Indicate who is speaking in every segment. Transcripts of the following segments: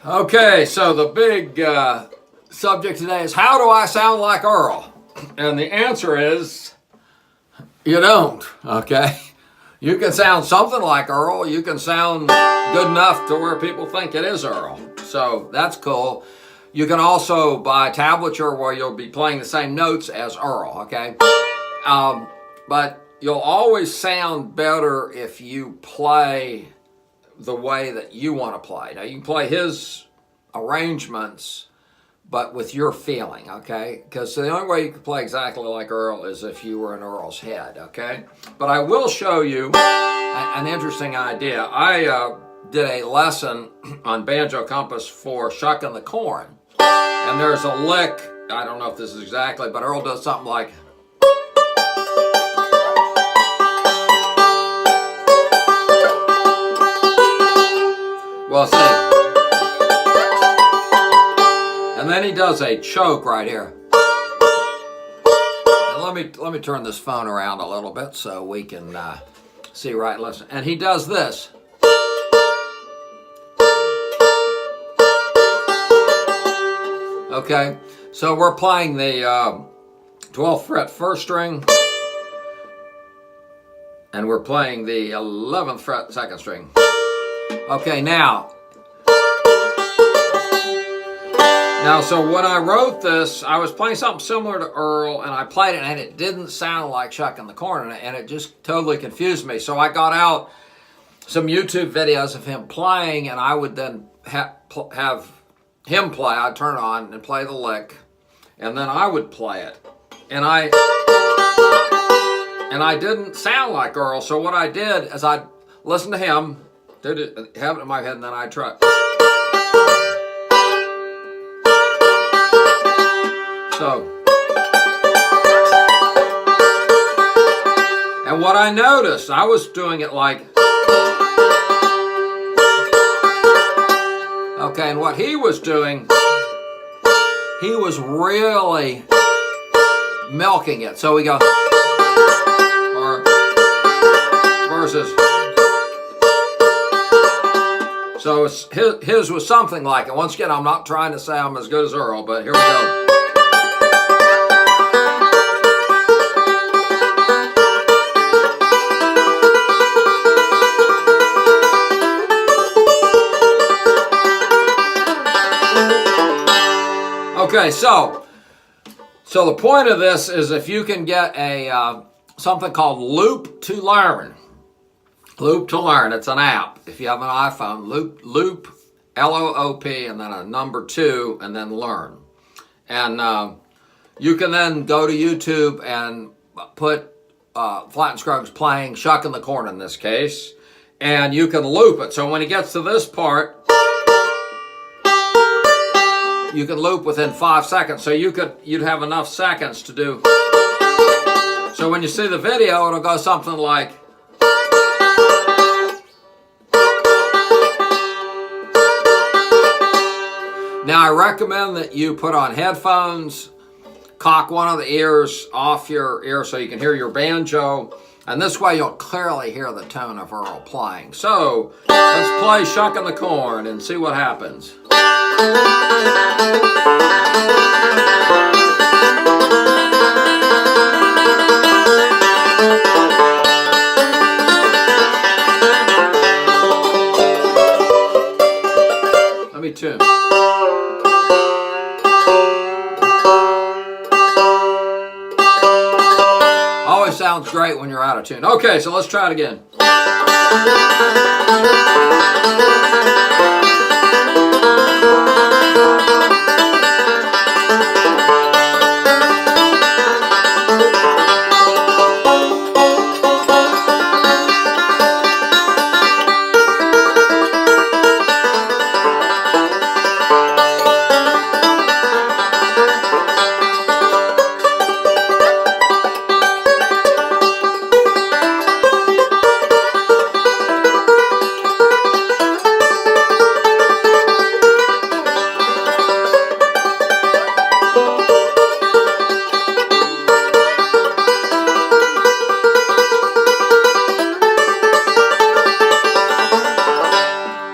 Speaker 1: Okay, so the big subject today is how do I sound like Earl? And the answer is you don't, okay? You can sound something like Earl. You can sound good enough to where people think it is Earl. So that's cool. You can also buy tablature where you'll be playing the same notes as Earl, okay? But you'll always sound better if you play the way that you want to play. Now, you can play his arrangements, but with your feeling, okay? Because the only way you can play exactly like Earl is if you were in Earl's head, okay? But I will show you an interesting idea. I did a lesson on banjo compass for shucking the corn. And there's a lick, I don't know if this is exactly, but Earl does something like... Well, see. And then he does a choke right here. And let me turn this phone around a little bit so we can see right and listen. And he does this. Okay, so we're playing the 12th fret first string, and we're playing the 11th fret second string. Okay, now, so when I wrote this, I was playing something similar to Earl, and I played it, and it didn't sound like shucking the corn, and it just totally confused me. So I got out some YouTube videos of him playing, and I would then have him play. I'd turn it on and play the lick, and then I would play it. And I didn't sound like Earl, so what I did is I'd listen to him, have it in my head, and then I'd try. So, and what I noticed, I was doing it like, okay, and what he was doing, he was really milking it. So we go, or versus. So his was something like it. Once again, I'm not trying to say I'm as good as Earl, but here we go. Okay, so the point of this is if you can get a something called Loop to Learn. Loop to Learn, it's an app. If you have an iPhone, Loop, L-O-O-P, and then a number 2, and then Learn. And you can then go to YouTube and put Earl Scruggs playing Shucking the Corn in this case, and you can loop it. So when he gets to this part, you can loop within 5 seconds. So you'd have enough seconds to do. So when you see the video, it'll go something like. Now I recommend that you put on headphones, cock one of the ears off your ear so you can hear your banjo, and this way you'll clearly hear the tone of Earl playing. So let's play Shucking the Corn and see what happens. Let me tune. Always sounds great when you're out of tune. Okay, so let's try it again.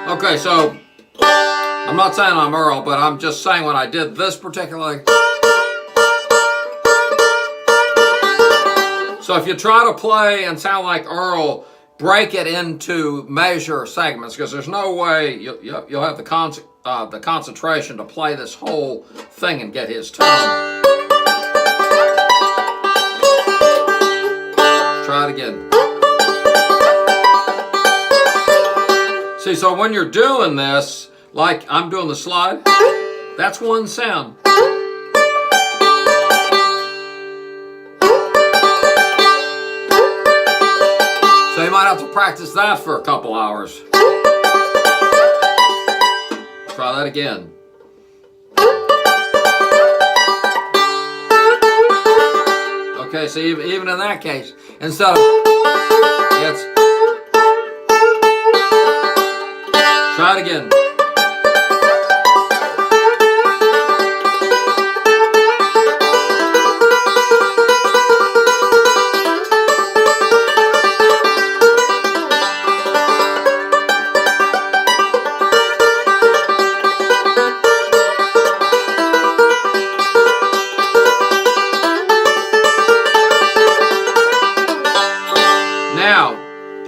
Speaker 1: Okay, so I'm not saying I'm Earl, but I'm just saying when I did this particularly. So if you try to play and sound like Earl, break it into measure segments, because there's no way you'll have the concentration to play this whole thing and get his tone. Try it again. See, so when you're doing this, like I'm doing the slide, that's one sound. So you might have to practice that for a couple hours. Try that again. Okay, so even in that case, instead of it's try it again.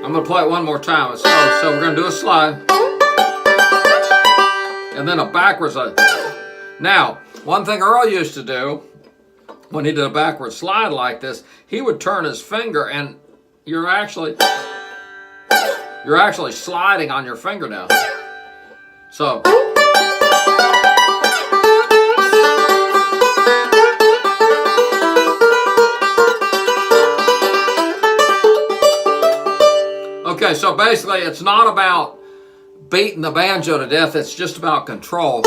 Speaker 1: I'm going to play it one more time. So we're going to do a slide. And then a backwards slide. Now, one thing Earl used to do when he did a backward slide like this, he would turn his finger and you're actually sliding on your finger now. So okay, so basically it's not about beating the banjo to death, it's just about control.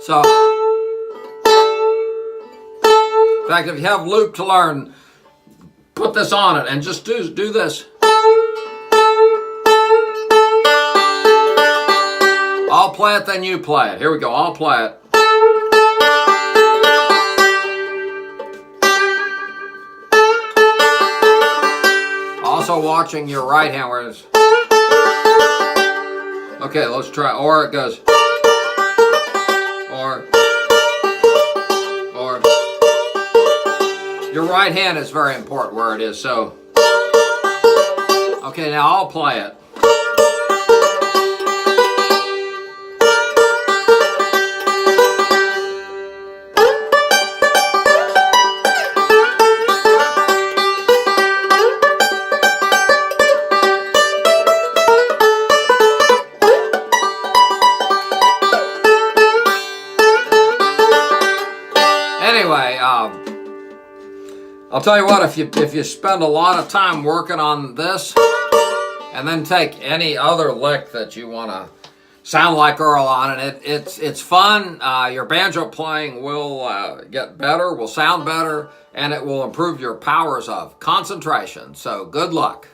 Speaker 1: So, in fact, if you have loop to learn, put this on it and just do this. I'll play it, then you play it. Here we go, I'll play it. Also watching your right hand where it's. Okay, let's try. Or it goes. Or. Your right hand is very important where it is, so. Okay, now I'll play it. Anyway, I'll tell you what, if you spend a lot of time working on this and then take any other lick that you want to sound like Earl on it, it's fun. Your banjo playing will get better, will sound better, and it will improve your powers of concentration. So good luck.